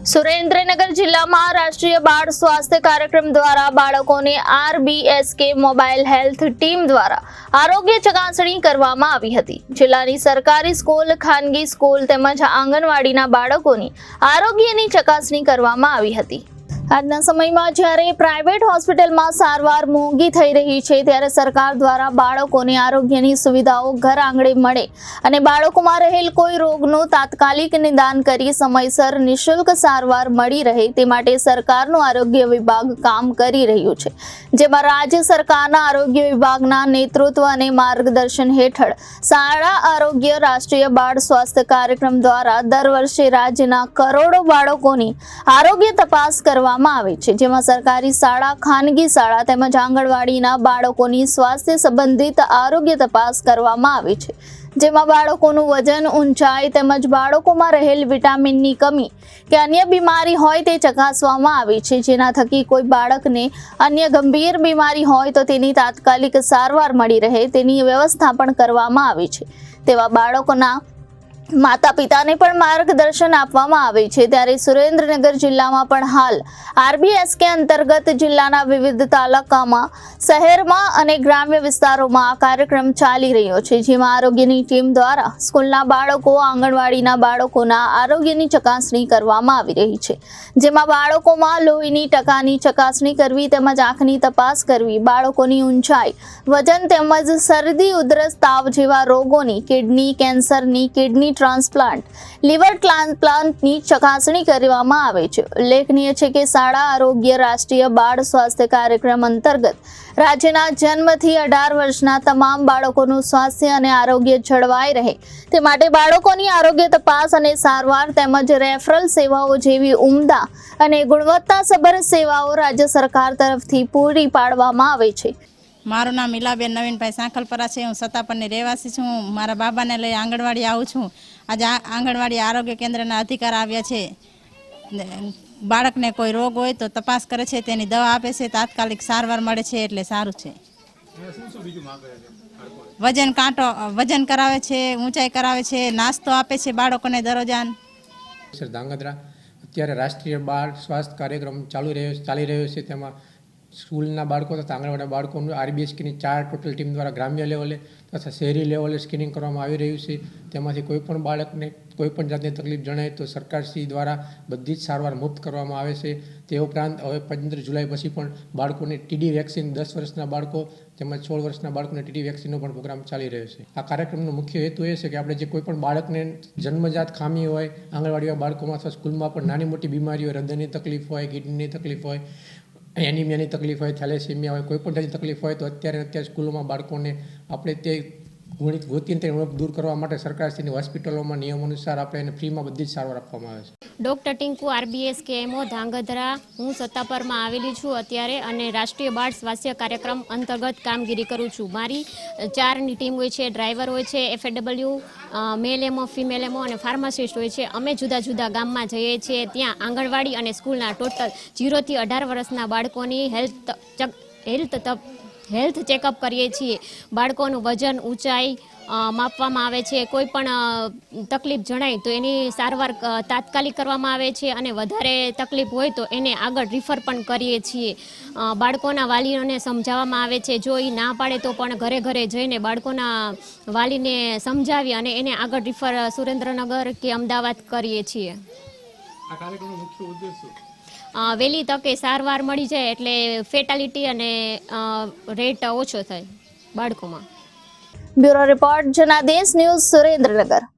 સુરેન્દ્રનગર જિલ્લામાં રાષ્ટ્રીય બાળ સ્વાસ્થ્ય કાર્યક્રમ દ્વારા બાળકોને RBSK મોબાઈલ હેલ્થ ટીમ દ્વારા આરોગ્ય ચકાસણી કરવામાં આવી હતી। જિલ્લાની સરકારી સ્કૂલ, ખાનગી સ્કૂલ તેમજ આંગણવાડીના બાળકોની આરોગ્યની ચકાસણી કરવામાં આવી હતી। આજના સમયમાં જ્યારે પ્રાઇવેટ હોસ્પિટલમાં સારવાર મોંઘી થઈ રહી છે, ત્યારે સરકાર દ્વારા બાળકોને આરોગ્યની સુવિધાઓ ઘર આંગણે મળે અને બાળકોમાં રહેલ કોઈ રોગનું તાત્કાલિક નિદાન કરી સમયસર નિઃશુલ્ક સારવાર મળી રહે તે માટે સરકારનું આરોગ્ય વિભાગ કામ કરી રહ્યું છે, જેમાં રાજ્ય સરકારના આરોગ્ય વિભાગના નેતૃત્વ અને માર્ગદર્શન હેઠળ શાળા આરોગ્ય રાષ્ટ્રીય બાળ સ્વાસ્થ્ય કાર્યક્રમ દ્વારા દર વર્ષે રાજ્યના કરોડો બાળકોની આરોગ્ય તપાસ કરવામાં આવે છે, જેમાં સરકારી શાળા, ખાનગી શાળા તેમજ આંગણવાડીના બાળકોની સ્વાસ્થ્ય સંબંધિત આરોગ્ય તપાસ કરવામાં આવે છે, જેમાં બાળકોનું વજન, ઊંચાઈ તેમજ બાળકોમાં રહેલ વિટામિનની કમી કે અન્ય બીમારી હોય તે ચકાસવામાં આવે છે, જેના થકી કોઈ બાળકને અન્ય ગંભીર બીમારી હોય તો તેની તાત્કાલિક સારવાર મળી રહે તેની વ્યવસ્થા પણ કરવામાં આવે છે। તેવા બાળકોના માતા પિતાને પણ માર્ગદર્શન આપવામાં આવે છે। ત્યારે સુરેન્દ્રનગર જિલ્લામાં પણ હાલ RBSK અંતર્ગત જિલ્લાના વિવિધ તાલુકામાં, શહેરમાં અને ગ્રામ્ય વિસ્તારોમાં આ કાર્યક્રમ ચાલી રહ્યો છે, જેમાં આરોગ્યની ટીમ દ્વારા સ્કૂલના બાળકો, આંગણવાડીના બાળકોના આરોગ્યની ચકાસણી કરવામાં આવી રહી છે, જેમાં બાળકોમાં લોહીની ટકાની ચકાસણી કરવી તેમજ આંખની તપાસ કરવી, બાળકોની ઊંચાઈ, વજન તેમજ શરદી, ઉધરસ, તાવ જેવા રોગોની, કિડની કેન્સરની, કિડની ટ્રાન્સપ્લાન્ટ, લીવર ટ્રાન્સપ્લાન્ટની ચકાસણી કરવામાં આવે છે। ઉલ્લેખનીય છે કે શાળા આરોગ્ય રાષ્ટ્રીય બાળ સ્વાસ્થ્ય કાર્યક્રમ અંતર્ગત રાજ્યના જન્મથી 18 વર્ષના તમામ બાળકોનું સ્વાસ્થ્ય અને આરોગ્ય જળવાઈ રહે તે માટે બાળકોની આરોગ્ય તપાસ અને સારવાર તેમજ રેફરલ સેવાઓ જેવી ઉમદા અને ગુણવત્તાસભર સેવાઓ રાજ્ય સરકાર તરફથી પૂરી પાડવામાં આવે છે। મારું નામ ઈલાબેન નવીનભાઈ સાંખલપરા છે। હું સત્તાપરની રહેવાસી છું। મારા બાબાને લઈ આંગણવાડી આવું છું। આજે આંગણવાડી આરોગ્ય કેન્દ્રના અધિકાર આવ્યા છે। બાળકને કોઈ રોગ હોય તો તપાસ કરે છે, તેની દવા આપે છે, તાત્કાલિક સારવાર મળે છે, એટલે સારું છે। વજન કરાવે છે, ઊંચાઈ કરાવે છે, નાસ્તો આપે છે બાળકોને દરરોજાન। ધાંગધ્રા અત્યારે રાષ્ટ્રીય બાળ સ્વાસ્થ્ય કાર્યક્રમ ચાલી રહ્યો છે, તેમાં સ્કૂલના બાળકો તથા આંગણવાડીના બાળકોનું RBSKની 4 ટોટલ ટીમ દ્વારા ગ્રામ્ય લેવલે તથા શહેરી લેવલે સ્કેનિંગ કરવામાં આવી રહ્યું છે। તેમાંથી કોઈપણ બાળકને કોઈપણ જાતની તકલીફ જણાય તો સરકારશ્રી દ્વારા બધી જ સારવાર મુફ્ત કરવામાં આવે છે। તે ઉપરાંત હવે 15 જુલાઈ પછી પણ બાળકોને TD વેક્સિન 10 વર્ષના બાળકો તેમજ 16 વર્ષના બાળકોને TD વેક્સિનનો પણ પ્રોગ્રામ ચાલી રહ્યો છે। આ કાર્યક્રમનો મુખ્ય હેતુ એ છે કે આપણે જે કોઈપણ બાળકને જન્મજાત ખામી હોય, આંગણવાડીના બાળકોમાં અથવા સ્કૂલમાં પણ નાની મોટી બીમારી હોય, હૃદયની તકલીફ હોય, કિડનીની તકલીફ હોય, એનિમિયાની તકલીફ હોય, થેલેસેમિયા હોય, કોઈ પણ જાતની તકલીફ હોય તો અત્યારે સ્કૂલોમાં બાળકોને આપણે તે ગોતીને ઉણપ દૂર કરવા માટે સરકારશ્રીની હોસ્પિટલોમાં નિયમ અનુસાર આપણે એને ફ્રીમાં બધી જ સારવાર આપવામાં આવે છે। Doctor Tinku RBSK MO Dhrangadhra. હું સત્તાપરમાં આવેલી છું અત્યારે અને રાષ્ટ્રીય બાળ સ્વાસ્થ્ય કાર્યક્રમ અંતર્ગત કામગીરી કરું છું। મારી 4ની ટીમ હોય છે, ડ્રાઈવર હોય છે, FAW, મેલ એમઓ, ફિમેલ એમઓ અને ફાર્માસિસ્ટ હોય છે। અમે જુદા જુદા ગામમાં જઈએ છીએ, ત્યાં આંગણવાડી અને સ્કૂલના ટોટલ 0 થી 18 વર્ષના બાળકોની હેલ્થ ચેકઅપ કરીએ છીએ। બાળકોનું વજન, ઊંચાઈ માપવામાં આવે છે। કોઈ પણ તકલીફ જણાય તો એની સારવાર તાત્કાલિક કરવામાં આવે છે અને વધારે તકલીફ હોય તો એને આગળ રિફર પણ કરીએ છીએ। બાળકોના વાલીઓને સમજાવવામાં આવે છે, જો એ ના પાડે તો પણ ઘરે ઘરે જઈને બાળકોના વાલીને સમજાવી અને એને આગળ રિફર સુરેન્દ્રનગર કે અમદાવાદ કરીએ છીએ। આ કાર્યક્રમનો મુખ્ય ઉદ્દેશ શું? વહેલી તકે સારવાર મળી જાય એટલે ફેટાલિટી અને રેટ ઓછો થાય બાળકોમાં। Bureau report, Janadesh news, Surendranagar.